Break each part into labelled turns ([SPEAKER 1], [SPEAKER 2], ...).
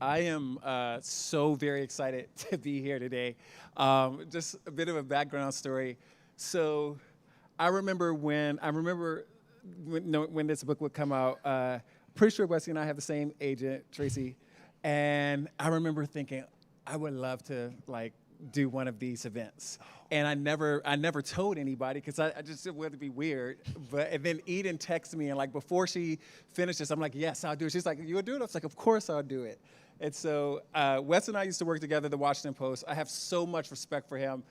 [SPEAKER 1] I am so very excited to be here today. Just a bit of a background story. So, I remember when this book would come out. Pretty sure Wesley and I have the same agent, Tracy, and I remember thinking I would love to like do one of these events. And I never told anybody because I just didn't want to be weird. And then Eden texted me and like before she finished this, I'm like, yes, I'll do it. She's like, you'll do it? I was like, of course I'll do it. And so Wes and I used to work together at the Washington Post. I have so much respect for him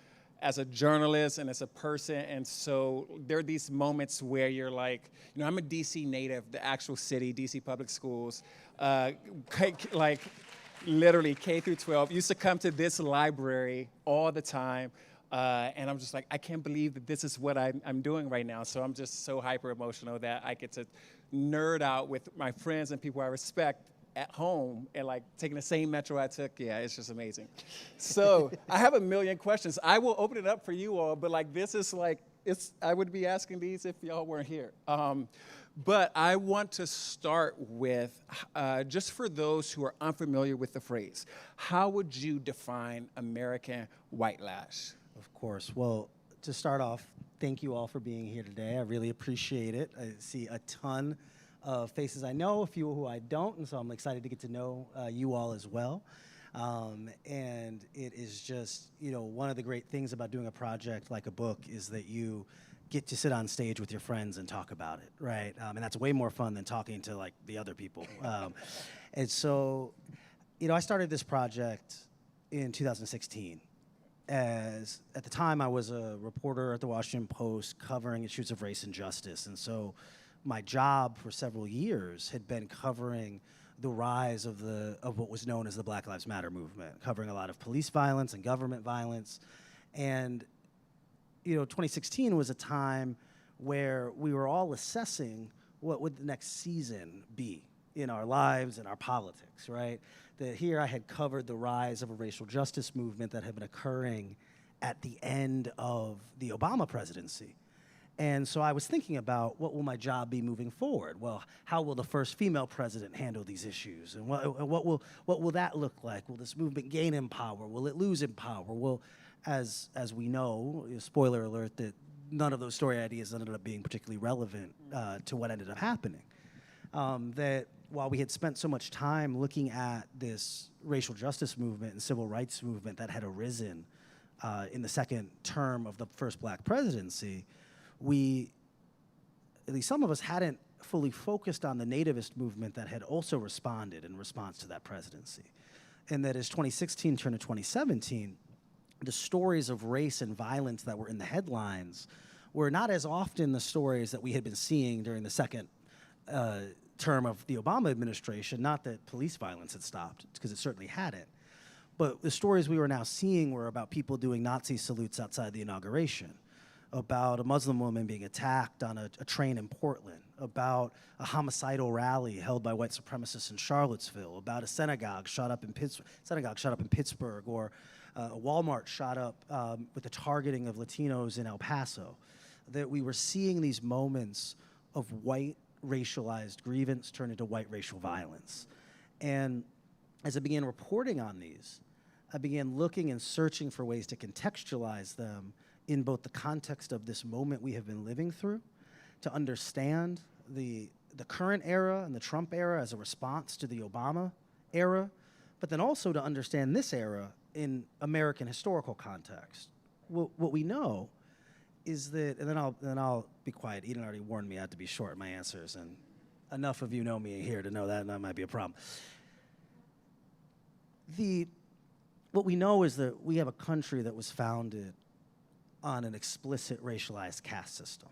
[SPEAKER 1] as a journalist and as a person. And so there are these moments where you're like, I'm a DC native, the actual city, DC public schools, like literally K through 12. Used to come to this library all the time. And I'm just like, I can't believe that this is what I'm doing right now. So I'm just so hyper emotional that I get to nerd out with my friends and people I respect at home and like taking the same metro I took. Yeah, it's just amazing. So I have a million questions. I will open it up for you all, but like this is like, I would be asking these if y'all weren't here. But I want to start with, just for those who are unfamiliar with the phrase, how would you define American white lash?
[SPEAKER 2] Of course. Well, to start off, thank you all for being here today. I really appreciate it. I see a ton of faces I know, a few who I don't, and so I'm excited to get to know you all as well. And it is just, one of the great things about doing a project like a book is that you get to sit on stage with your friends and talk about it, right? And that's way more fun than talking to like the other people. And so, I started this project in 2016. As at the time I was a reporter at the Washington Post covering issues of race and justice. And so my job for several years had been covering the rise of what was known as the Black Lives Matter movement, covering a lot of police violence and government violence. And 2016 was a time where we were all assessing what would the next season be in our lives and our politics, right? That here I had covered the rise of a racial justice movement that had been occurring at the end of the Obama presidency. And so I was thinking about what will my job be moving forward? Well, how will the first female president handle these issues? And what will that look like? Will this movement gain in power? Will it lose in power? Well, as we know, spoiler alert, that none of those story ideas ended up being particularly relevant to what ended up happening. That while we had spent so much time looking at this racial justice movement and civil rights movement that had arisen in the second term of the first black presidency, at least some of us hadn't fully focused on the nativist movement that had also responded in response to that presidency. And that as 2016 turned to 2017, the stories of race and violence that were in the headlines were not as often the stories that we had been seeing during the second term of the Obama administration. Not that police violence had stopped, because it certainly hadn't. But the stories we were now seeing were about people doing Nazi salutes outside the inauguration, about a Muslim woman being attacked on a train in Portland, about a homicidal rally held by white supremacists in Charlottesville, about a synagogue shot up in Pittsburgh, or a Walmart shot up with the targeting of Latinos in El Paso. That we were seeing these moments of white racialized grievance turn into white racial violence. And as I began reporting on these, I began looking and searching for ways to contextualize them in both the context of this moment we have been living through, to understand the current era and the Trump era as a response to the Obama era, but then also to understand this era in American historical context. What we know is that, and then I'll be quiet. Eden already warned me I had to be short in my answers, and enough of you know me here to know that, and that might be a problem. What we know is that we have a country that was founded on an explicit racialized caste system,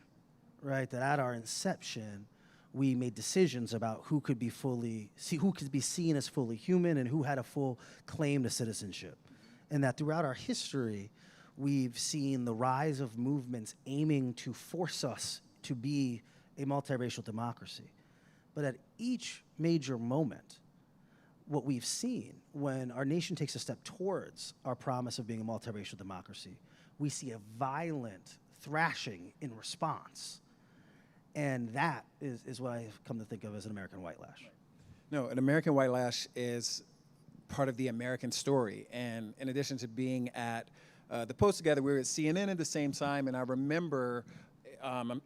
[SPEAKER 2] right? That at our inception, we made decisions about who could be seen as fully human and who had a full claim to citizenship. And that throughout our history, we've seen the rise of movements aiming to force us to be a multiracial democracy. But at each major moment, what we've seen when our nation takes a step towards our promise of being a multiracial democracy, we see a violent thrashing in response. And that is what I've come to think of as an American white lash.
[SPEAKER 1] No, an American white lash is part of the American story. And in addition to being at the Post together, we were at CNN at the same time, and I remember,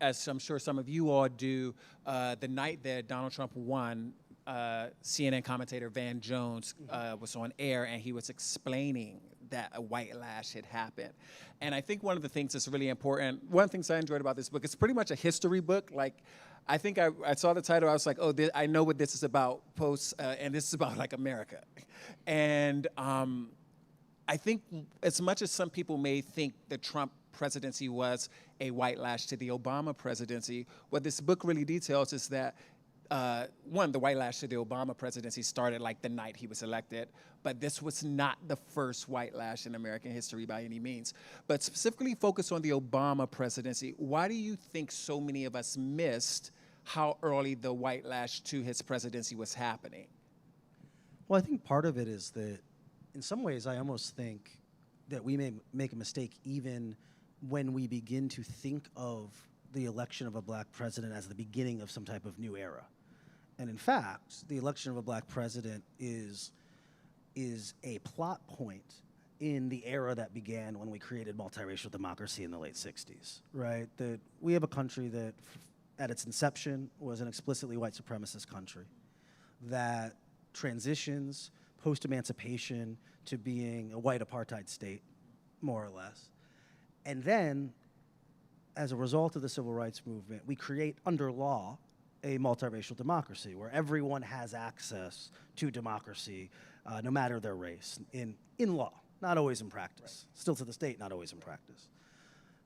[SPEAKER 1] as I'm sure some of you all do, the night that Donald Trump won, CNN commentator Van Jones was on air, and he was explaining that a white lash had happened. And I think one of the things that's really important, one of the things I enjoyed about this book, it's pretty much a history book. Like, I think I saw the title, I was like, oh, I know what this is about, Post, and this is about like America. And I think as much as some people may think the Trump presidency was a white lash to the Obama presidency, what this book really details is that one, the white lash to the Obama presidency started like the night he was elected, but this was not the first white lash in American history by any means. But specifically focused on the Obama presidency, why do you think so many of us missed how early the white lash to his presidency was happening?
[SPEAKER 2] Well, I think part of it is that in some ways I almost think that we may make a mistake even when we begin to think of the election of a black president as the beginning of some type of new era. And in fact, the election of a black president is a plot point in the era that began when we created multiracial democracy in the late 60s, right? That we have a country that at its inception was an explicitly white supremacist country that transitions post-emancipation to being a white apartheid state, more or less. And then, as a result of the civil rights movement, we create under law a multiracial democracy where everyone has access to democracy, no matter their race, in law, not always in practice. Right. Still to this date, not always in practice.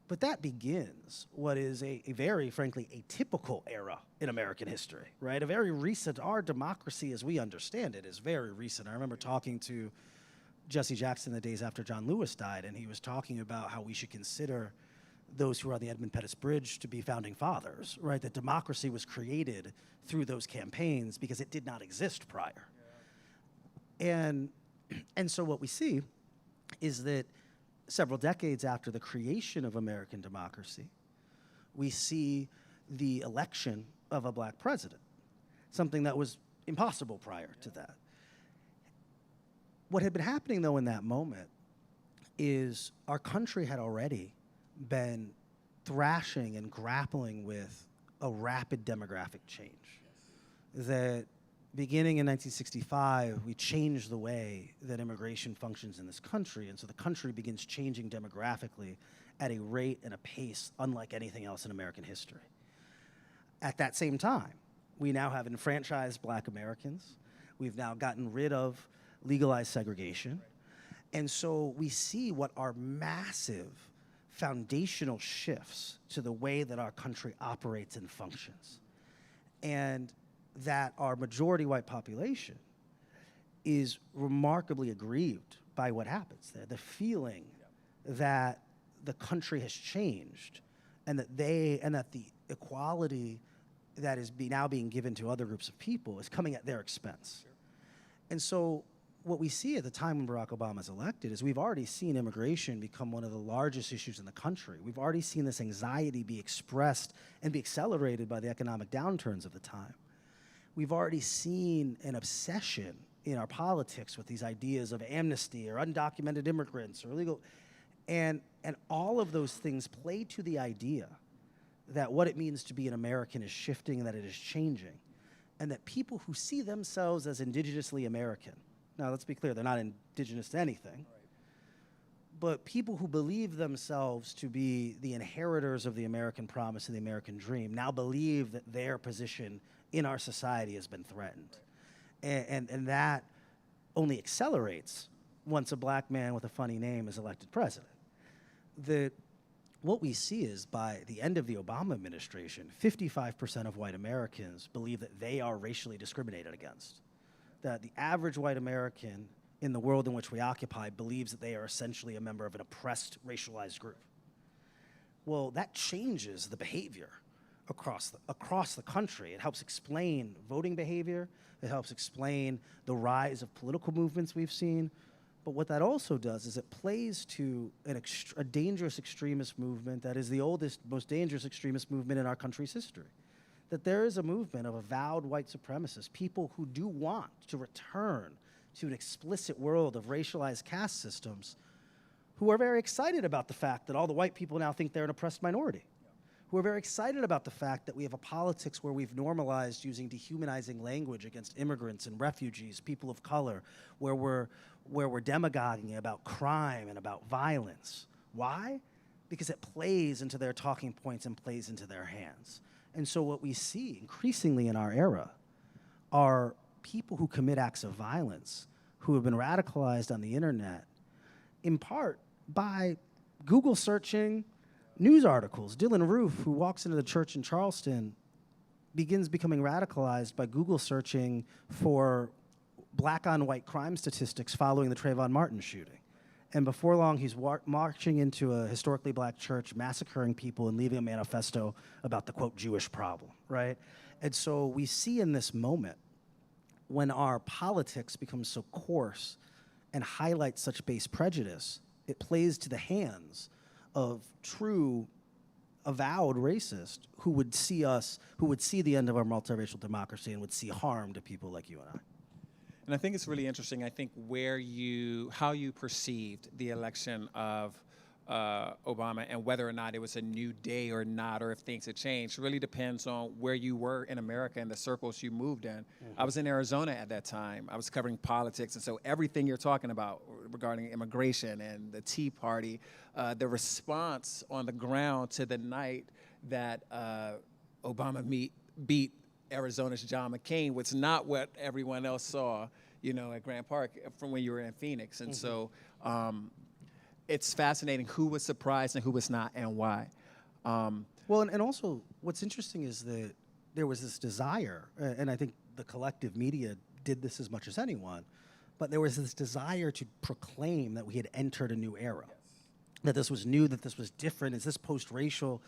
[SPEAKER 2] But that begins what is a very, frankly, atypical era in American history, right? A very recent, our democracy as we understand it is very recent. I remember talking to Jesse Jackson the days after John Lewis died, and he was talking about how we should consider those who are on the Edmund Pettus Bridge to be founding fathers, right? That democracy was created through those campaigns because it did not exist prior. Yeah. And so what we see is that several decades after the creation of American democracy, we see the election of a black president, something that was impossible prior to that. What had been happening, though, in that moment is our country had already been thrashing and grappling with a rapid demographic change. That beginning in 1965, we changed the way that immigration functions in this country, and so the country begins changing demographically at a rate and a pace unlike anything else in American history. At that same time, we now have enfranchised black Americans. We've now gotten rid of legalized segregation. And so we see what are massive foundational shifts to the way that our country operates and functions. And that our majority white population is remarkably aggrieved by what happens there. The feeling that the country has changed and that the equality that is now being given to other groups of people is coming at their expense. Sure. And so what we see at the time when Barack Obama is elected is we've already seen immigration become one of the largest issues in the country. We've already seen this anxiety be expressed and be accelerated by the economic downturns of the time. We've already seen an obsession in our politics with these ideas of amnesty or undocumented immigrants or illegal, and all of those things play to the idea that what it means to be an American is shifting and that it is changing, and that people who see themselves as indigenously American, now let's be clear, they're not indigenous to anything, but people who believe themselves to be the inheritors of the American promise and the American dream now believe that their position in our society has been threatened. And that only accelerates once a black man with a funny name is elected president. What we see is by the end of the Obama administration, 55% of white Americans believe that they are racially discriminated against. That the average white American in the world in which we occupy believes that they are essentially a member of an oppressed, racialized group. Well, that changes the behavior across the country. It helps explain voting behavior. It helps explain the rise of political movements we've seen. But what that also does is it plays to a dangerous extremist movement that is the oldest, most dangerous extremist movement in our country's history. That there is a movement of avowed white supremacists, people who do want to return to an explicit world of racialized caste systems, who are very excited about the fact that all the white people now think they're an oppressed minority, who are very excited about the fact that we have a politics where we've normalized using dehumanizing language against immigrants and refugees, people of color, where we're demagoguing about crime and about violence. Why? Because it plays into their talking points and plays into their hands. And so what we see increasingly in our era are people who commit acts of violence, who have been radicalized on the internet, in part by Google searching news articles. Dylan Roof, who walks into the church in Charleston, begins becoming radicalized by Google searching for black on white crime statistics following the Trayvon Martin shooting. And before long, he's marching into a historically black church, massacring people and leaving a manifesto about the, quote, Jewish problem, right? And so we see in this moment, when our politics becomes so coarse and highlights such base prejudice, it plays to the hands of true, avowed racists who would see the end of our multiracial democracy and would see harm to people like you and I.
[SPEAKER 1] And I think it's really interesting, I think, how you perceived the election of Obama and whether or not it was a new day or not, or if things had changed, really depends on where you were in America and the circles you moved in. I was in Arizona at that time. I was covering politics, and so everything you're talking about regarding immigration and the Tea Party, the response on the ground to the night that Obama beat Arizona's John McCain was not what everyone else saw, at Grant Park from when you were in Phoenix. And so it's fascinating who was surprised and who was not and why.
[SPEAKER 2] Well, and also what's interesting is that there was this desire, and I think the collective media did this as much as anyone, but there was this desire to proclaim that we had entered a new era, that this was new, that this was different, is this post-racial?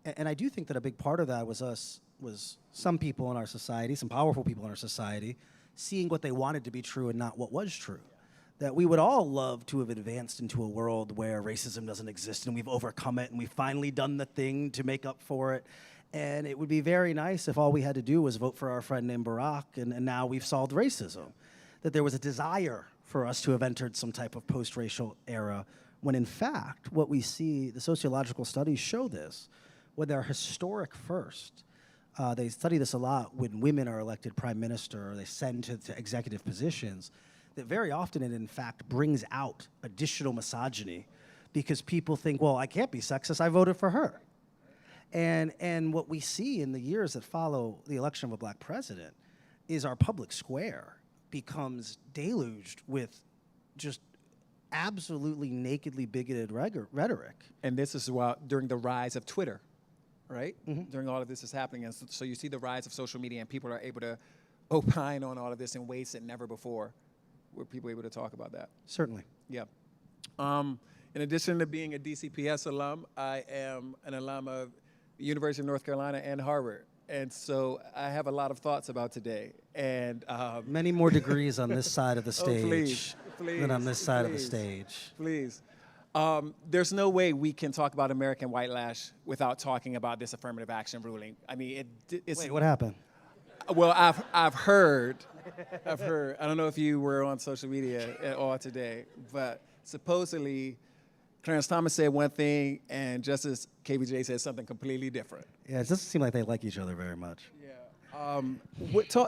[SPEAKER 2] And I do think that a big part of that was some people in our society, some powerful people in our society, seeing what they wanted to be true and not what was true. That we would all love to have advanced into a world where racism doesn't exist and we've overcome it and we've finally done the thing to make up for it. And it would be very nice if all we had to do was vote for our friend named Barack and now we've solved racism. That there was a desire for us to have entered some type of post-racial era, when in fact, what we see, the sociological studies show this, when they're historic first. They study this a lot when women are elected prime minister or they send to executive positions, that very often it in fact brings out additional misogyny because people think, well, I can't be sexist, I voted for her. And what we see in the years that follow the election of a black president is our public square becomes deluged with just absolutely nakedly bigoted rhetoric.
[SPEAKER 1] And this is during the rise of Twitter, right? During all of this is happening. And so you see the rise of social media and people are able to opine on all of this in ways that never before were people able to talk about that.
[SPEAKER 2] Certainly.
[SPEAKER 1] Yeah. In addition to being a DCPS alum, I am an alum of University of North Carolina and Harvard. And so I have a lot of thoughts about today. And
[SPEAKER 2] many more degrees on this side of the stage
[SPEAKER 1] please,
[SPEAKER 2] than on this side of the stage.
[SPEAKER 1] Please. There's no way we can talk about American white lash without talking about this affirmative action ruling. I mean, it's...
[SPEAKER 2] Wait, what happened?
[SPEAKER 1] Well, I've heard. I don't know if you were on social media at all today, but supposedly Clarence Thomas said one thing and Justice KBJ said something completely different.
[SPEAKER 2] Yeah, it doesn't seem like they like each other very much.
[SPEAKER 1] Yeah.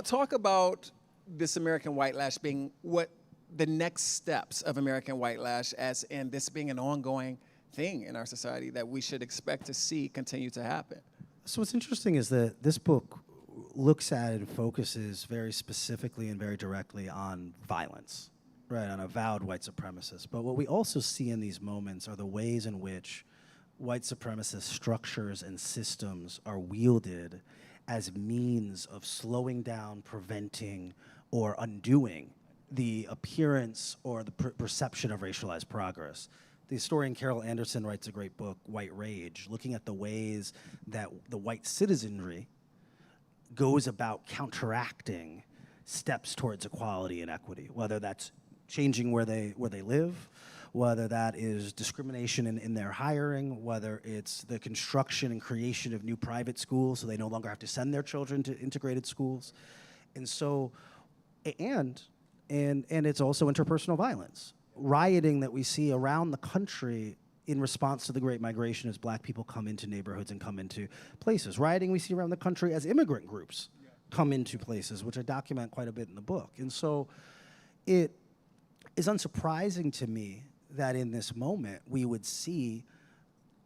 [SPEAKER 1] Talk about this American white lash being what the next steps of American white lash, as in this being an ongoing thing in our society that we should expect to see continue to happen.
[SPEAKER 2] So what's interesting is that this book looks at and focuses very specifically and very directly on violence, right, on avowed white supremacists. But what we also see in these moments are the ways in which white supremacist structures and systems are wielded as means of slowing down, preventing, or undoing the appearance or the perception of racialized progress. The historian Carol Anderson writes a great book, White Rage, looking at the ways that the white citizenry goes about counteracting steps towards equality and equity, whether that's changing where they live, whether that is discrimination in their hiring, whether it's the construction and creation of new private schools so they no longer have to send their children to integrated schools. And so, and and it's also interpersonal violence. Rioting that we see around the country in response to the Great Migration as black people come into neighborhoods and come into places. Rioting we see around the country as immigrant groups come into places, which I document quite a bit in the book. And so it is unsurprising to me that in this moment we would see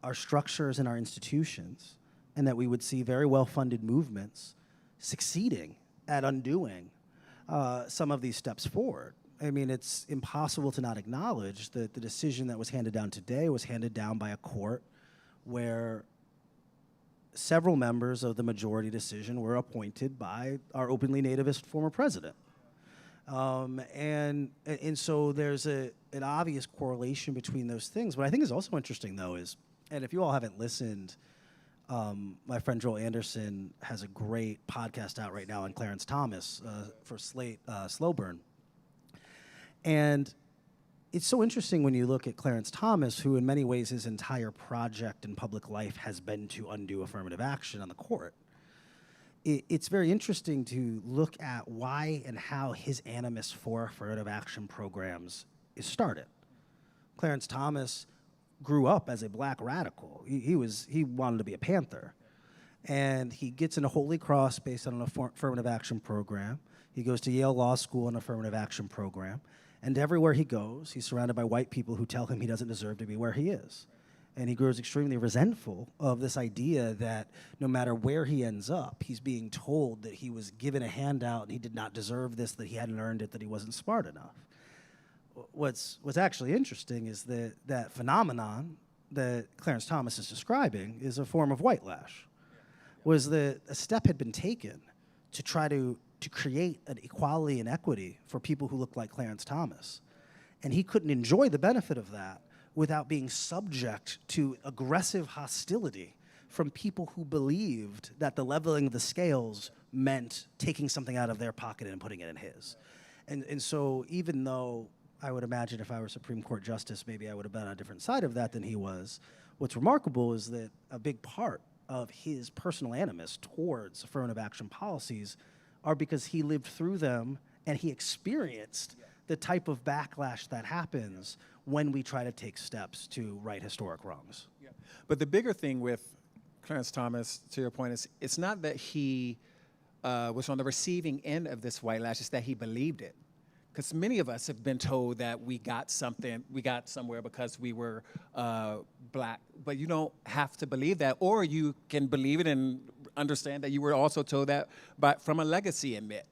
[SPEAKER 2] our structures and our institutions, and that we would see very well-funded movements succeeding at undoing some of these steps forward. I mean, it's impossible to not acknowledge that the decision that was handed down today was handed down by a court where several members of the majority decision were appointed by our openly nativist former president. And so there's an obvious correlation between those things. What I think is also interesting, though, is, and if you all haven't listened, my friend Joel Anderson has a great podcast out right now on Clarence Thomas for Slate, Slow Burn. And it's so interesting when you look at Clarence Thomas, who in many ways his entire project in public life has been to undo affirmative action on the court. It's very interesting to look at why and how his animus for affirmative action programs is started. Clarence Thomas grew up as a black radical. He wanted to be a Panther. And he gets into Holy Cross based on an affirmative action program. He goes to Yale Law School on an affirmative action program. And everywhere he goes, he's surrounded by white people who tell him he doesn't deserve to be where he is. And he grows extremely resentful of this idea that no matter where he ends up, he's being told that he was given a handout and he did not deserve this, that he hadn't earned it, that he wasn't smart enough. What's actually interesting is that that phenomenon that Clarence Thomas is describing is a form of white lash. Was that a step had been taken to try to create an equality and equity for people who look like Clarence Thomas. And he couldn't enjoy the benefit of that without being subject to aggressive hostility from people who believed that the leveling of the scales meant taking something out of their pocket and putting it in his. And so even though I would imagine if I were Supreme Court Justice, maybe I would have been on a different side of that than he was, what's remarkable is that a big part of his personal animus towards affirmative action policies are because he lived through them and he experienced the type of backlash that happens when we try to take steps to right historic wrongs.
[SPEAKER 1] Yeah. But the bigger thing with Clarence Thomas, to your point, is it's not that he was on the receiving end of this white lash, it's that he believed it. Because many of us have been told that we got somewhere because we were black. But you don't have to believe that, or you can believe it and understand that you were also told that from a legacy admit,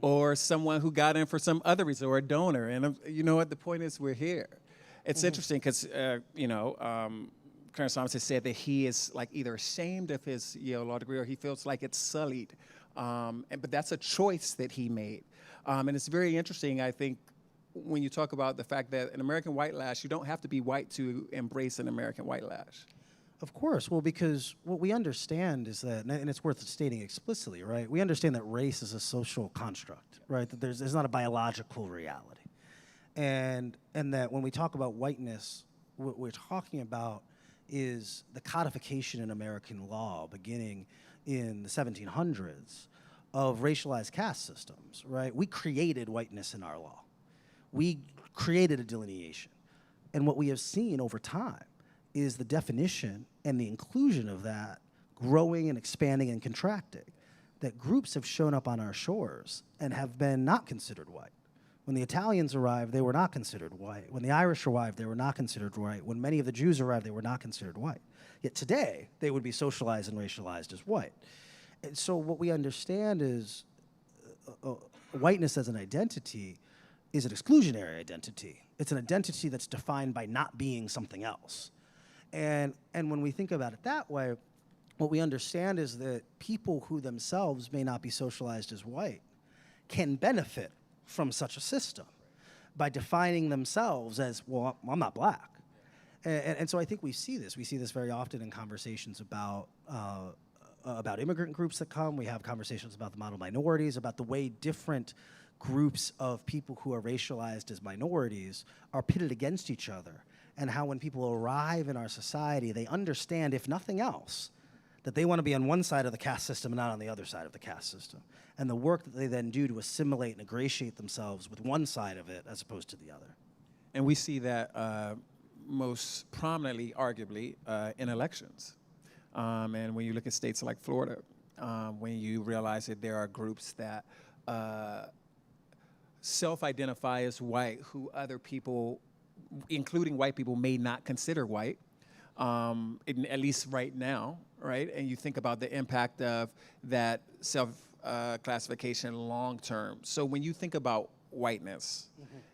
[SPEAKER 1] or someone who got in for some other reason, or a donor. And you know what? The point is, we're here. It's interesting because Clarence Thomas has said that he is like either ashamed of his Yale law degree or he feels like it's sullied. But that's a choice that he made. And it's very interesting, I think, when you talk about the fact that an American white lash, you don't have to be white to embrace an American white lash.
[SPEAKER 2] Of course. Well, because what we understand is that, and it's worth stating explicitly, right? We understand that race is a social construct, right? That there's not a biological reality. And that when we talk about whiteness, what we're talking about is the codification in American law beginning in the 1700s of racialized caste systems, right? We created whiteness in our law. We created a delineation. And what we have seen over time is the definition and the inclusion of that growing and expanding and contracting, that groups have shown up on our shores and have been not considered white. When the Italians arrived, they were not considered white. When the Irish arrived, they were not considered white. When many of the Jews arrived, they were not considered white. Yet today, they would be socialized and racialized as white. And so what we understand is whiteness as an identity is an exclusionary identity. It's an identity that's defined by not being something else. And when we think about it that way, what we understand is that people who themselves may not be socialized as white can benefit from such a system by defining themselves as, well, I'm not black. And so I think we see this. We see this very often in conversations about immigrant groups that come. We have conversations about the model minorities, about the way different groups of people who are racialized as minorities are pitted against each other, and how when people arrive in our society, they understand, if nothing else, that they want to be on one side of the caste system and not on the other side of the caste system. And the work that they then do to assimilate and ingratiate themselves with one side of it as opposed to the other.
[SPEAKER 1] And we see that most prominently, arguably, in elections. And when you look at states like Florida, when you realize that there are groups that self-identify as white who other people, including white people, may not consider white, at least right now, right? And you think about the impact of that self-classification long-term. So when you think about whiteness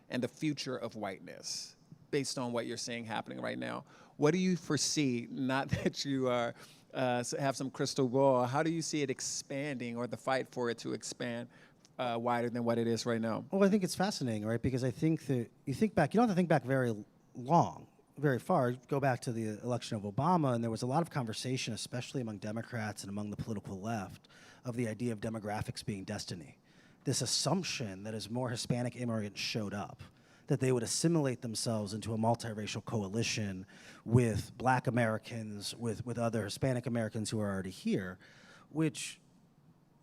[SPEAKER 1] and the future of whiteness, based on what you're seeing happening right now, what do you foresee, not that you are have some crystal ball, how do you see it expanding or the fight for it to expand wider than what it is right now?
[SPEAKER 2] Well, I think it's fascinating, right? Because I think that you don't have to think back very long, very far. Go back to the election of Obama, and there was a lot of conversation, especially among Democrats and among the political left, of the idea of demographics being destiny. This assumption that as more Hispanic immigrants showed up, that they would assimilate themselves into a multiracial coalition with Black Americans, with other Hispanic Americans who are already here, which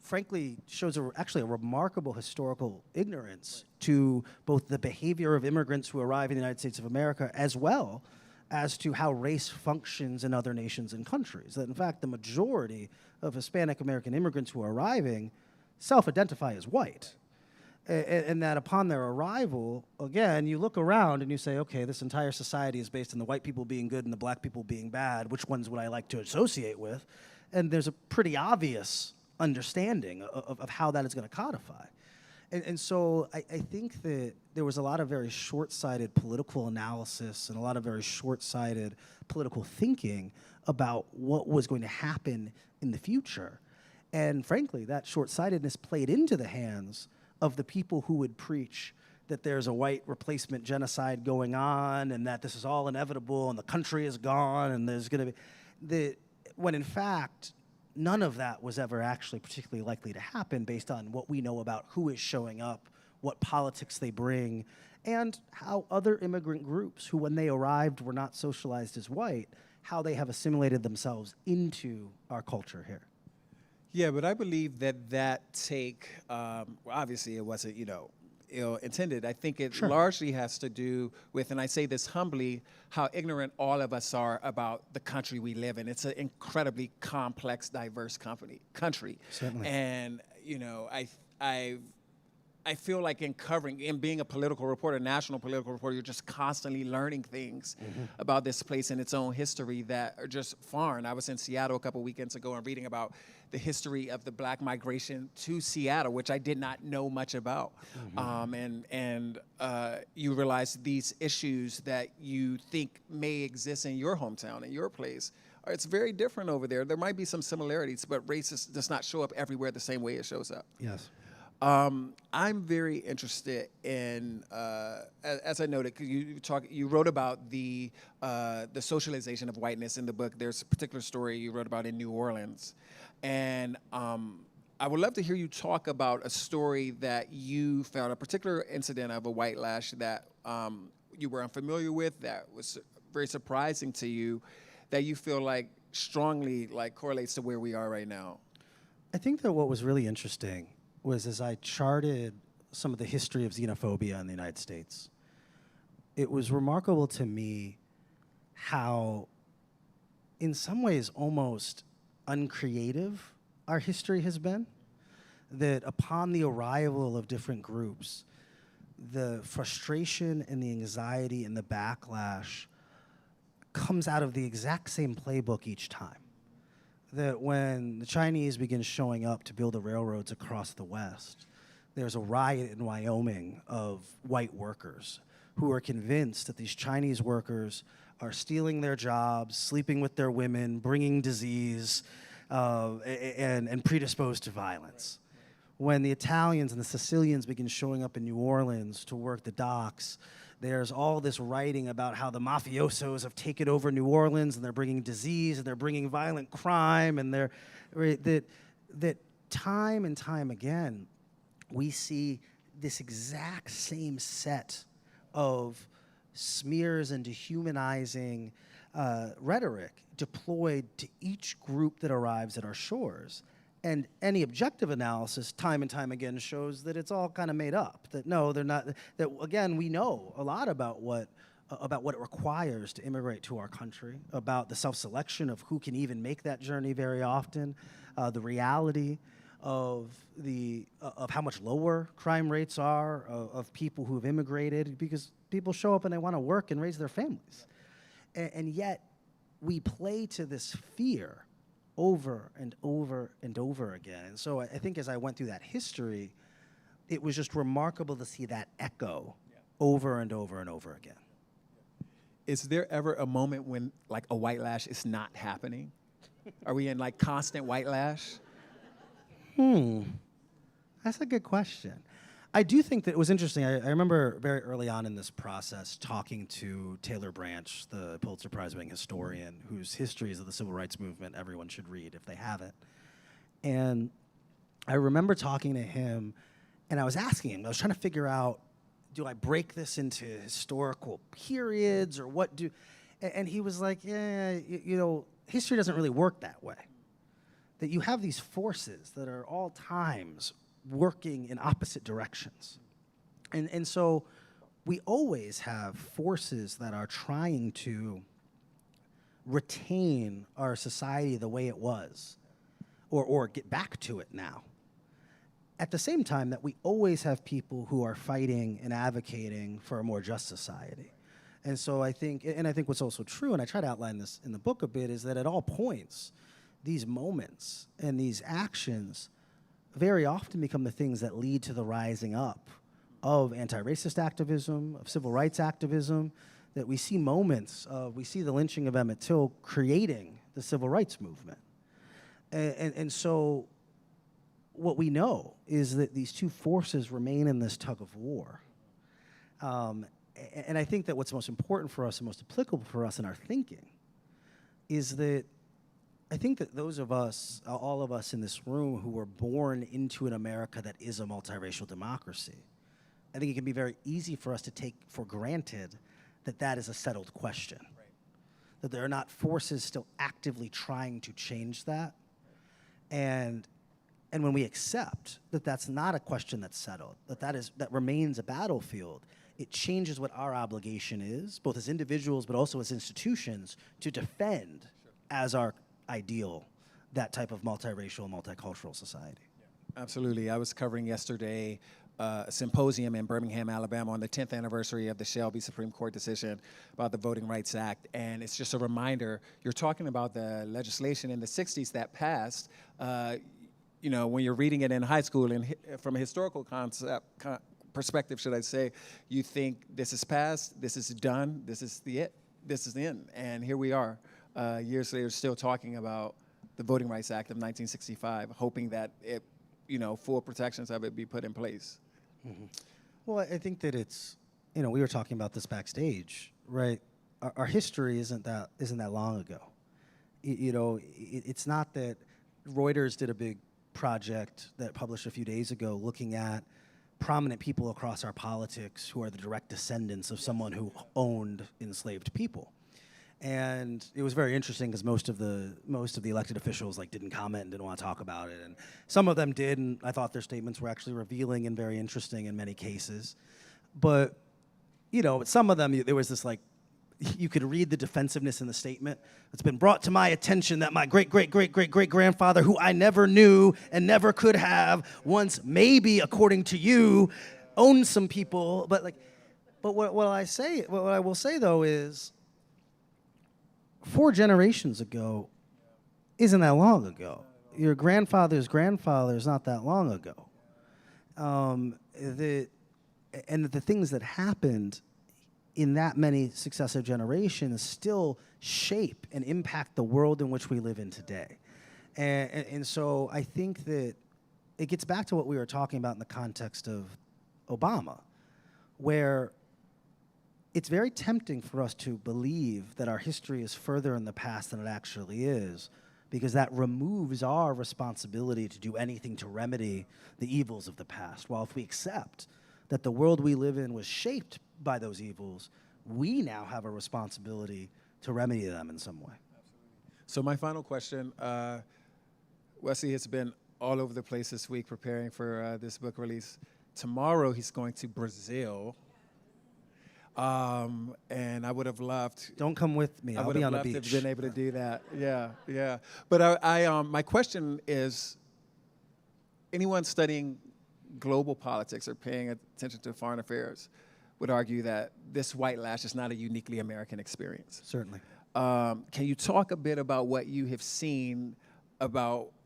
[SPEAKER 2] frankly shows actually a remarkable historical ignorance to both the behavior of immigrants who arrive in the United States of America as well as to how race functions in other nations and countries. That in fact, the majority of Hispanic American immigrants who are arriving self-identify as white. And that upon their arrival, again, you look around and you say, okay, this entire society is based on the white people being good and the black people being bad. Which ones would I like to associate with? And there's a pretty obvious understanding of how that is going to codify. And so I think that there was a lot of very short-sighted political analysis and a lot of very short-sighted political thinking about what was going to happen in the future. And frankly, that short-sightedness played into the hands of the people who would preach that there's a white replacement genocide going on and that this is all inevitable and the country is gone and there's going to be, when in fact, none of that was ever actually particularly likely to happen based on what we know about who is showing up, what politics they bring, and how other immigrant groups who when they arrived were not socialized as white, how they have assimilated themselves into our culture here.
[SPEAKER 1] Yeah, but I believe that take, obviously it wasn't, ill-intended. I think it largely has to do with, and I say this humbly, how ignorant all of us are about the country we live in. It's an incredibly complex, diverse country.
[SPEAKER 2] Certainly.
[SPEAKER 1] And, I feel like in being a political reporter, national political reporter, you're just constantly learning things about this place and its own history that are just foreign. I was in Seattle a couple weekends ago and reading about the history of the black migration to Seattle, which I did not know much about. And you realize these issues that you think may exist in your hometown, in your place, it's very different over there. There might be some similarities, but race does not show up everywhere the same way it shows up.
[SPEAKER 2] Yes.
[SPEAKER 1] I'm very interested in, as I noted, 'cause you wrote about the socialization of whiteness in the book. There's a particular story you wrote about in New Orleans, and I would love to hear you talk about a story that you found, a particular incident of a white lash that you were unfamiliar with, that was very surprising to you, that you feel like strongly correlates to where we are right now.
[SPEAKER 2] I think that what was really interesting was as I charted some of the history of xenophobia in the United States, it was remarkable to me how, in some ways, almost uncreative our history has been. That upon the arrival of different groups, the frustration and the anxiety and the backlash comes out of the exact same playbook each time. That when the Chinese begin showing up to build the railroads across the West, there's a riot in Wyoming of white workers who are convinced that these Chinese workers are stealing their jobs, sleeping with their women, bringing disease, and predisposed to violence. When the Italians and the Sicilians begin showing up in New Orleans to work the docks, there's all this writing about how the mafiosos have taken over New Orleans and they're bringing disease and they're bringing violent crime and that time and time again, we see this exact same set of smears and dehumanizing rhetoric deployed to each group that arrives at our shores. And any objective analysis, time and time again, shows that it's all kind of made up. That no, they're not. That again, we know a lot about what it requires to immigrate to our country, about the self-selection of who can even make that journey very often, the reality of how much lower crime rates are of people who have immigrated, because people show up and they want to work and raise their families, and yet we play to this fear over and over and over again. And so I think as I went through that history, it was just remarkable to see that echo over and over and over again.
[SPEAKER 1] Is there ever a moment when like a white lash is not happening? Are we in like constant white lash?
[SPEAKER 2] That's a good question. I do think that it was interesting. I remember very early on in this process talking to Taylor Branch, the Pulitzer Prize-winning historian, whose histories of the civil rights movement everyone should read if they haven't. And I remember talking to him, and I was asking him, I was trying to figure out, do I break this into historical periods or what do, and he was like, yeah, you know, history doesn't really work that way. That you have these forces that are all times working in opposite directions. And so we always have forces that are trying to retain our society the way it was, or get back to it now. At the same time that we always have people who are fighting and advocating for a more just society. And so I think what's also true, and I try to outline this in the book a bit, is that at all points, these moments and these actions very often become the things that lead to the rising up of anti-racist activism, of civil rights activism, that we see moments of, we see the lynching of Emmett Till creating the civil rights movement. And so what we know is that these two forces remain in this tug of war. And I think that what's most important for us and most applicable for us in our thinking is that I think that those of us, all of us in this room who were born into an America that is a multiracial democracy, I think it can be very easy for us to take for granted that that is a settled question. Right. That there are not forces still actively trying to change that. And when we accept that that's not a question that's settled, that remains a battlefield, it changes what our obligation is, both as individuals but also as institutions, to defend as our ideal that type of multiracial, multicultural society.
[SPEAKER 1] Yeah. Absolutely. I was covering yesterday a symposium in Birmingham, Alabama on the 10th anniversary of the Shelby Supreme Court decision about the Voting Rights Act. And it's just a reminder, you're talking about the legislation in the 60s that passed. You know, when you're reading it in high school and from a historical perspective, should I say, you think this is passed, this is done, this is the end. And here we are. Years later, still talking about the Voting Rights Act of 1965, hoping that it, you know, full protections of it be put in place.
[SPEAKER 2] Mm-hmm. Well, I think that it's, you know, we were talking about this backstage, right? Our history isn't that long ago. You know, it's not that Reuters did a big project that published a few days ago looking at prominent people across our politics who are the direct descendants of someone who owned enslaved people. And it was very interesting because most of the elected officials didn't comment and didn't want to talk about it, and some of them did, and I thought their statements were actually revealing and very interesting in many cases. But you know, some of them there was this you could read the defensiveness in the statement. It's been brought to my attention that my great-great-great-great-great-grandfather, who I never knew and never could have, once maybe, according to you, owned some people. But what I will say though is, 4 generations ago isn't that long ago. Your grandfather's grandfather is not that long ago. The things that happened in that many successive generations still shape and impact the world in which we live in today. And so I think that it gets back to what we were talking about in the context of Obama, where it's very tempting for us to believe that our history is further in the past than it actually is, because that removes our responsibility to do anything to remedy the evils of the past. While if we accept that the world we live in was shaped by those evils, we now have a responsibility to remedy them in some way.
[SPEAKER 1] So my final question, Wesley has been all over the place this week preparing for this book release. Tomorrow he's going to Brazil. And I would have loved.
[SPEAKER 2] Don't come with me. I'll be on the beach.
[SPEAKER 1] I would have loved to have been able to do that. Yeah. But my question is, anyone studying global politics or paying attention to foreign affairs would argue that this white lash is not a uniquely American experience.
[SPEAKER 2] Certainly.
[SPEAKER 1] Can you talk a bit about what you have seen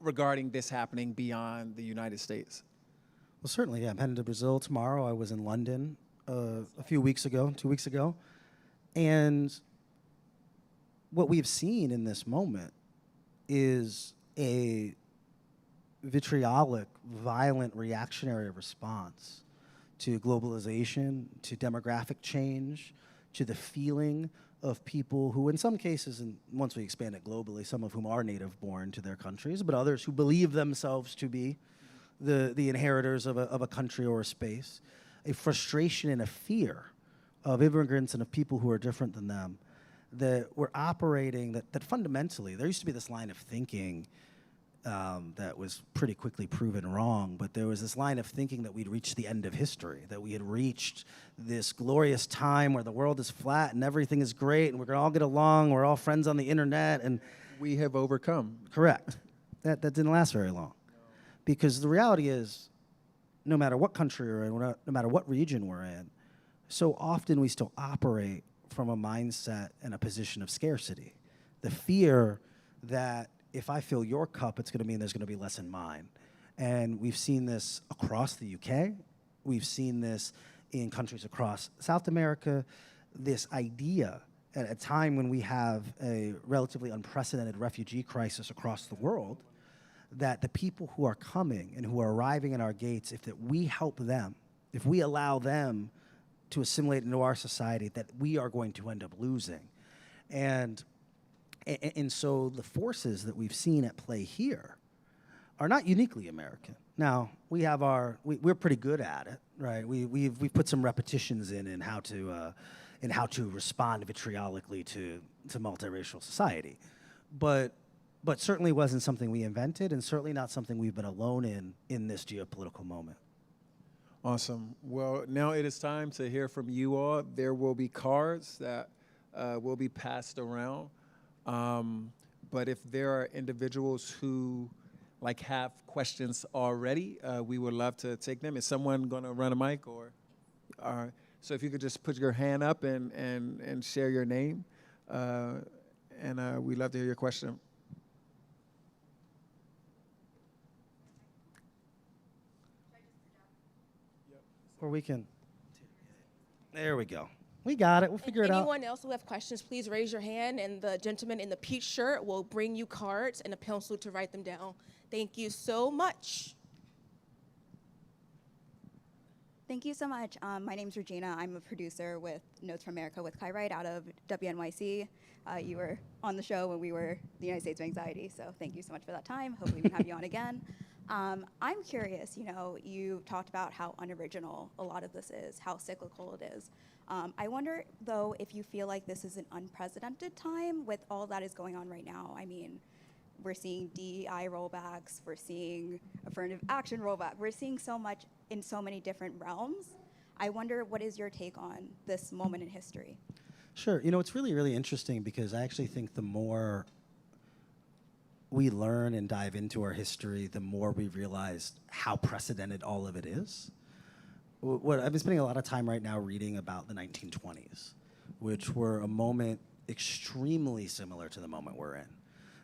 [SPEAKER 1] regarding this happening beyond the United States?
[SPEAKER 2] Well, certainly, yeah. I'm heading to Brazil tomorrow. I was in London a few weeks ago, 2 weeks ago. And what we've seen in this moment is a vitriolic, violent, reactionary response to globalization, to demographic change, to the feeling of people who, in some cases, and once we expand it globally, some of whom are native born to their countries, but others who believe themselves to be the inheritors of a country or a space, a frustration and a fear of immigrants and of people who are different than them, that we're operating, that fundamentally, there used to be this line of thinking that was pretty quickly proven wrong, but there was this line of thinking that we'd reached the end of history, that we had reached this glorious time where the world is flat and everything is great and we're gonna all get along, we're all friends on the internet, and
[SPEAKER 1] we have overcome.
[SPEAKER 2] Correct. That didn't last very long. Because the reality is, no matter what country we're in, no matter what region we're in, so often we still operate from a mindset and a position of scarcity. The fear that if I fill your cup, it's gonna mean there's gonna be less in mine. And we've seen this across the UK. We've seen this in countries across South America. This idea at a time when we have a relatively unprecedented refugee crisis across the world, that the people who are coming and who are arriving at our gates, if that we help them, if we allow them to assimilate into our society, that we are going to end up losing. And so the forces that we've seen at play here are not uniquely American. Now, we're pretty good at it, right? We've put some repetitions in how to respond vitriolically to multiracial society. But certainly wasn't something we invented, and certainly not something we've been alone in this geopolitical moment.
[SPEAKER 1] Awesome. Well, now it is time to hear from you all. There will be cards that will be passed around. But if there are individuals who have questions already, we would love to take them. Is someone going to run a mic or? So if you could just put your hand up and share your name, and we'd love to hear your question.
[SPEAKER 2] Or we can, there we go. We got it, we'll figure it out.
[SPEAKER 3] Anyone else who have questions, please raise your hand, and the gentleman in the peach shirt will bring you cards and a pencil to write them down. Thank you so much.
[SPEAKER 4] Thank you so much. My name's Regina. I'm a producer with Notes from America with Kai Wright out of WNYC. You were on the show when we were the United States of Anxiety, so thank you so much for that time. Hopefully we can have you on again. I'm curious, you talked about how unoriginal a lot of this is, how cyclical it is. I wonder, though, if you feel like this is an unprecedented time with all that is going on right now. I mean, we're seeing DEI rollbacks, we're seeing affirmative action rollback, we're seeing so much in so many different realms. I wonder, what is your take on this moment in history?
[SPEAKER 2] Sure, it's really, really interesting because I actually think the more we learn and dive into our history, the more we realize how precedented all of it is. I've been spending a lot of time right now reading about the 1920s, which were a moment extremely similar to the moment we're in.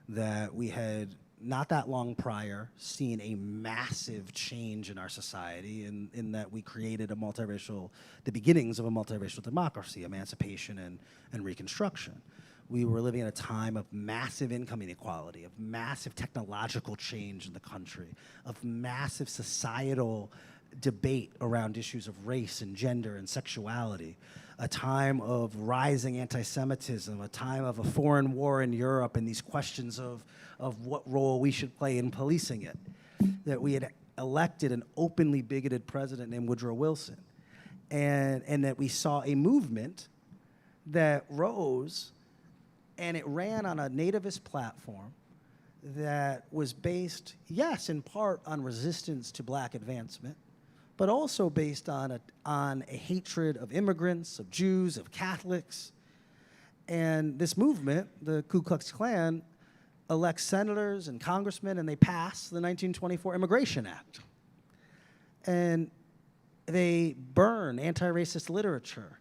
[SPEAKER 2] That we had, not that long prior, seen a massive change in our society in that we created the beginnings of a multiracial democracy, emancipation and Reconstruction. We were living at a time of massive income inequality, of massive technological change in the country, of massive societal debate around issues of race and gender and sexuality, a time of rising anti-Semitism, a time of a foreign war in Europe and these questions of what role we should play in policing it, that we had elected an openly bigoted president named Woodrow Wilson, and that we saw a movement that rose And it ran on a nativist platform that was based, yes, in part on resistance to black advancement, but also based on a hatred of immigrants, of Jews, of Catholics. And this movement, the Ku Klux Klan, elects senators and congressmen, and they pass the 1924 Immigration Act. And they burn anti-racist literature.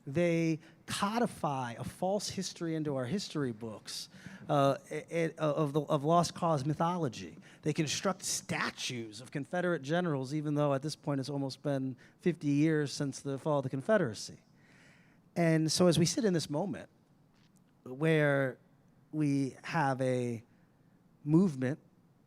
[SPEAKER 2] They codify a false history into our history books of lost cause mythology. They construct statues of Confederate generals, even though at this point it's almost been 50 years since the fall of the Confederacy. And so as we sit in this moment where we have a movement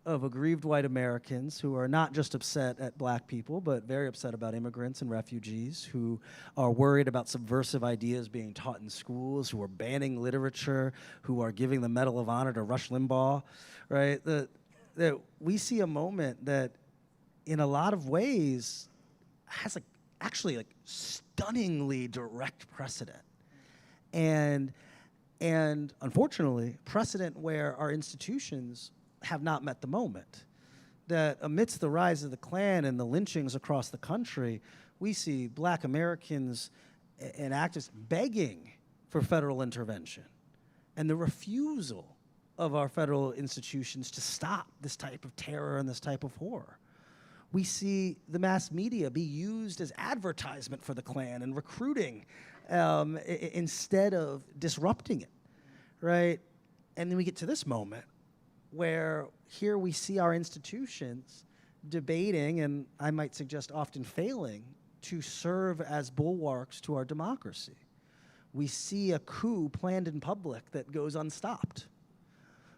[SPEAKER 2] of aggrieved white Americans who are not just upset at black people, but very upset about immigrants and refugees, who are worried about subversive ideas being taught in schools, who are banning literature, who are giving the Medal of Honor to Rush Limbaugh, right? That we see a moment that, in a lot of ways, has actually stunningly direct precedent. And unfortunately, precedent where our institutions have not met the moment. That amidst the rise of the Klan and the lynchings across the country, we see black Americans and activists begging for federal intervention, and the refusal of our federal institutions to stop this type of terror and this type of horror. We see the mass media be used as advertisement for the Klan and recruiting instead of disrupting it, right? And then we get to this moment where here we see our institutions debating, and I might suggest often failing, to serve as bulwarks to our democracy. We see a coup planned in public that goes unstopped.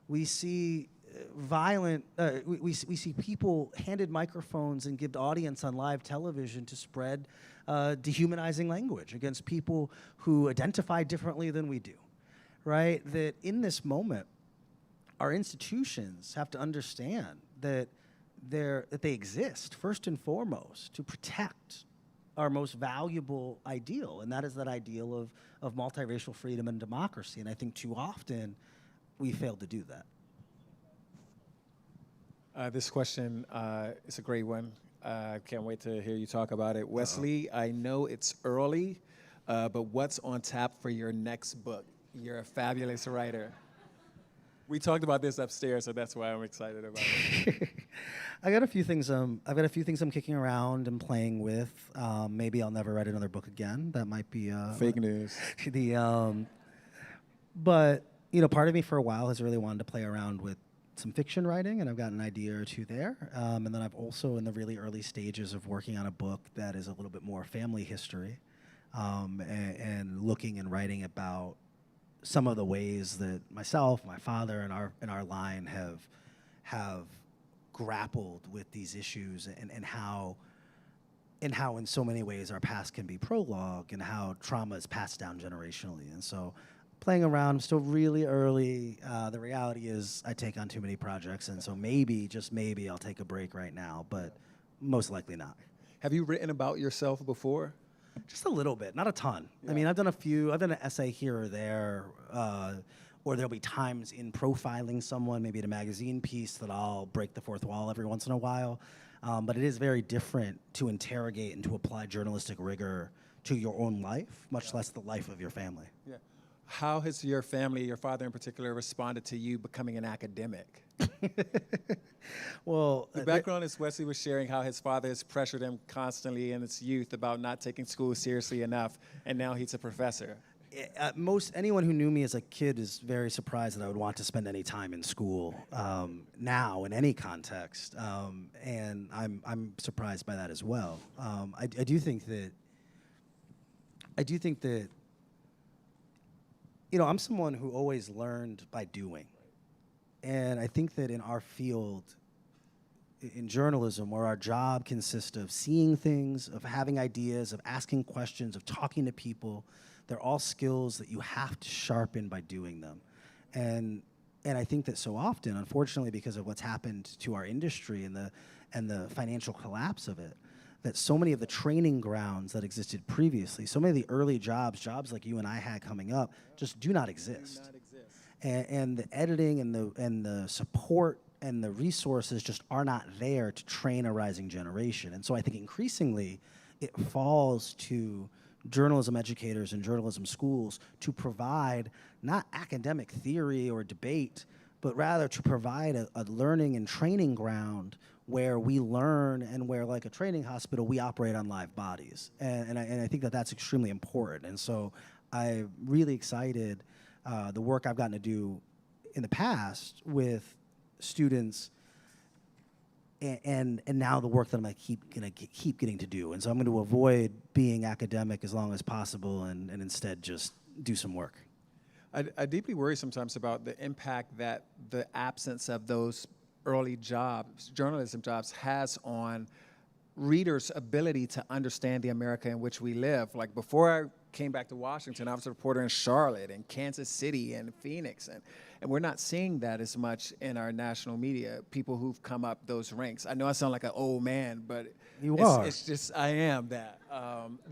[SPEAKER 2] We see we see people handed microphones and give audience on live television to spread dehumanizing language against people who identify differently than we do, right? That in this moment, our institutions have to understand that they exist, first and foremost, to protect our most valuable ideal, and that is that ideal of multiracial freedom and democracy. And I think too often we fail to do that.
[SPEAKER 1] This question is a great one. Can't wait to hear you talk about it. Wesley, I know it's early, but what's on tap for your next book? You're a fabulous writer. We talked about this upstairs, so that's why I'm excited about it.
[SPEAKER 2] I've got a few things I'm kicking around and playing with. Maybe I'll never write another book again. That might be
[SPEAKER 1] Fake news.
[SPEAKER 2] But part of me for a while has really wanted to play around with some fiction writing, and I've got an idea or two there. And then I've also in the really early stages of working on a book that is a little bit more family history, and looking and writing about some of the ways that myself, my father, and our line have grappled with these issues, and how in so many ways our past can be prologue, and how trauma is passed down generationally. And so playing around, I'm still really early. The reality is I take on too many projects, and so maybe, just maybe, I'll take a break right now, but most likely not.
[SPEAKER 1] Have you written about yourself before?
[SPEAKER 2] Just a little bit, not a ton.
[SPEAKER 1] Yeah.
[SPEAKER 2] I mean, I've done an essay here or there, or there'll be times in profiling someone, maybe in a magazine piece, that I'll break the fourth wall every once in a while. But it is very different to interrogate and to apply journalistic rigor to your own life, much less the life of your family.
[SPEAKER 1] Yeah. How has your family, your father in particular, responded to you becoming an academic?
[SPEAKER 2] Well,
[SPEAKER 1] The background is Wesley was sharing how his father has pressured him constantly in his youth about not taking school seriously enough, and now he's a professor.
[SPEAKER 2] Anyone who knew me as a kid is very surprised that I would want to spend any time in school now in any context, and I'm surprised by that as well. I do think that I'm someone who always learned by doing, and I think that in our field, in journalism, where our job consists of seeing things, of having ideas, of asking questions, of talking to people, they're all skills that you have to sharpen by doing them. And I think that so often, unfortunately, because of what's happened to our industry and the financial collapse of it, that so many of the training grounds that existed previously, so many of the early jobs like you and I had coming up, just do not exist. and the editing and the support and the resources just are not there to train a rising generation. And so I think increasingly it falls to journalism educators and journalism schools to provide not academic theory or debate, but rather to provide a learning and training ground where we learn and where, like a training hospital, we operate on live bodies. And I think that that's extremely important. And so I'm really excited the work I've gotten to do in the past with students and now the work that I'm gonna keep getting to do. And so I'm going to avoid being academic as long as possible and instead just do some work.
[SPEAKER 1] I deeply worry sometimes about the impact that the absence of those early jobs, journalism jobs, has on readers' ability to understand the America in which we live. Like before I came back to Washington, I was a reporter in Charlotte and Kansas City and Phoenix, and we're not seeing that as much in our national media, people who've come up those ranks. I know I sound like an old man, but it's just, I am that.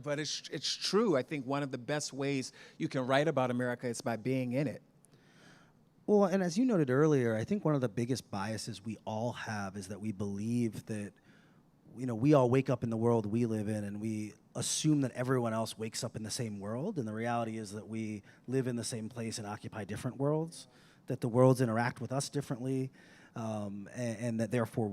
[SPEAKER 1] But it's true. I think one of the best ways you can write about America is by being in it.
[SPEAKER 2] Well, and as you noted earlier, I think one of the biggest biases we all have is that we believe that, you know, we all wake up in the world we live in and we assume that everyone else wakes up in the same world. And the reality is that we live in the same place and occupy different worlds, that the worlds interact with us differently, and that therefore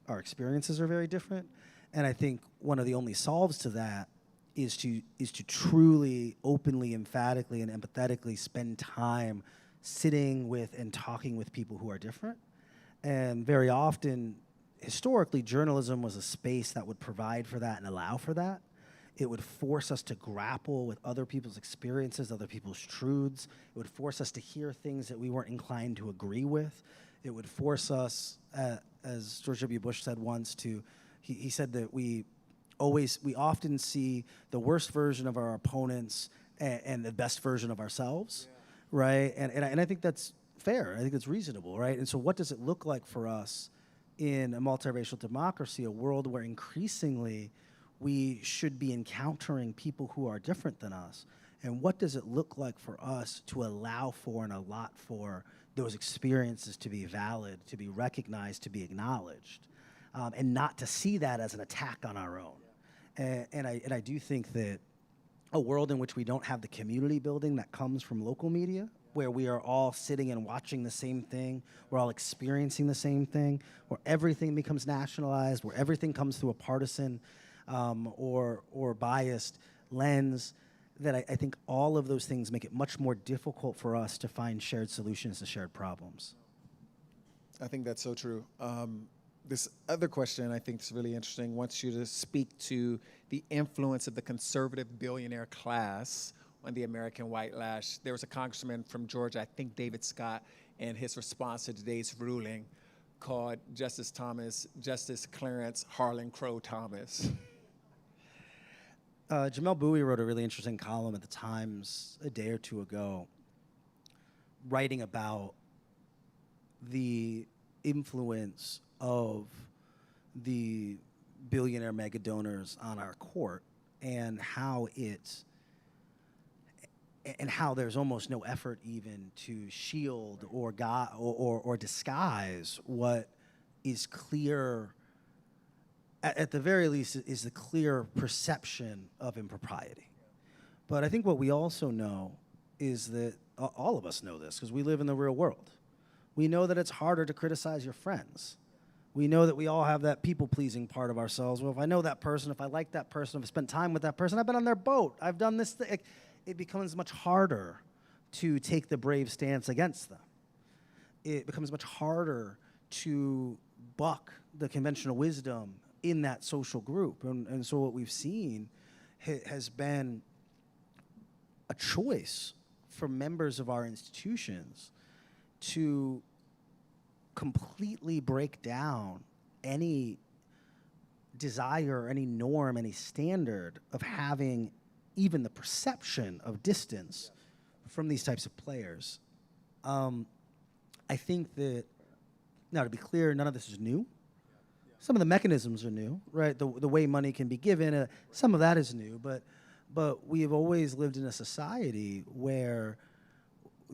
[SPEAKER 2] our experiences are very different. And I think one of the only solves to that is to truly, openly, emphatically, and empathetically spend time sitting with and talking with people who are different. And very often, historically, journalism was a space that would provide for that and allow for that. It would force us to grapple with other people's experiences, other people's truths. It would force us to hear things that we weren't inclined to agree with. It would force us, as George W. Bush said once, he said that we often see the worst version of our opponents and the best version of ourselves. Yeah. Right? And I think that's fair. I think it's reasonable, right? And so what does it look like for us in a multiracial democracy, a world where increasingly we should be encountering people who are different than us? And what does it look like for us to allow for and allot for those experiences to be valid, to be recognized, to be acknowledged, and not to see that as an attack on our own? And I do think that a world in which we don't have the community building that comes from local media, where we are all sitting and watching the same thing, we're all experiencing the same thing, where everything becomes nationalized, where everything comes through a partisan or biased lens, that I think all of those things make it much more difficult for us to find shared solutions to shared problems.
[SPEAKER 1] I think that's so true. This other question I think is really interesting. Wants you to speak to the influence of the conservative billionaire class on the American white lash. There was a congressman from Georgia, I think David Scott, and his response to today's ruling called Justice Clarence Harlan Crow Thomas.
[SPEAKER 2] Jamel Bowie wrote a really interesting column at the Times a day or two ago, writing about the influence of the billionaire mega donors on our court and how there's almost no effort even to shield or disguise what is clear, at the very least, is the clear perception of impropriety. But I think what we also know is that all of us know this because we live in the real world. We know that it's harder to criticize your friends. We know that we all have that people-pleasing part of ourselves. Well, if I know that person, if I like that person, if I spent time with that person, I've been on their boat, I've done this thing. It becomes much harder to take the brave stance against them. It becomes much harder to buck the conventional wisdom in that social group. And so what we've seen has been a choice for members of our institutions to completely break down any desire, any norm, any standard of having even the perception of distance from these types of players. I think that, now to be clear, none of this is new. Some of the mechanisms are new, right? The way money can be given, some of that is new, but we have always lived in a society where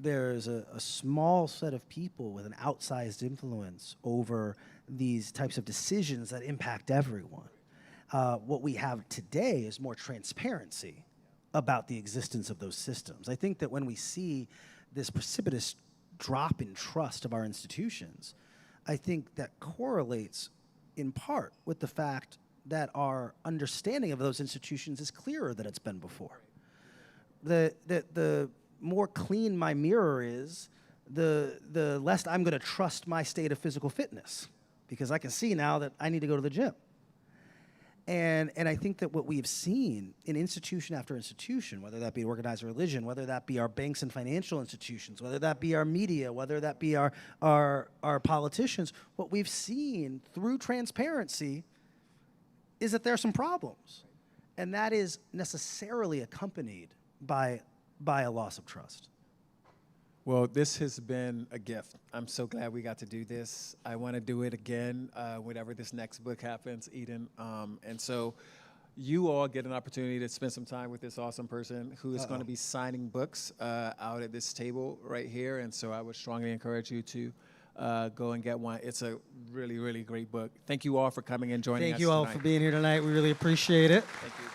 [SPEAKER 2] there's a small set of people with an outsized influence over these types of decisions that impact everyone. What we have today is more transparency about the existence of those systems. I think that when we see this precipitous drop in trust of our institutions, I think that correlates in part with the fact that our understanding of those institutions is clearer than it's been before. The more clean my mirror is, the less I'm going to trust my state of physical fitness, because I can see now that I need to go to the gym. And I think that what we have seen in institution after institution, whether that be organized religion, whether that be our banks and financial institutions, whether that be our media, whether that be our politicians, what we've seen through transparency is that there are some problems. And that is necessarily accompanied by a loss of trust.
[SPEAKER 1] Well, this has been a gift. I'm so glad we got to do this. I want to do it again whenever this next book happens, Eden. And so you all get an opportunity to spend some time with this awesome person who is going to be signing books out at this table right here. And so I would strongly encourage you to go and get one. It's a really, really great book. Thank you all for coming and joining us
[SPEAKER 2] Thank you all
[SPEAKER 1] tonight.
[SPEAKER 2] for being here tonight. We really appreciate it.
[SPEAKER 1] Thank you.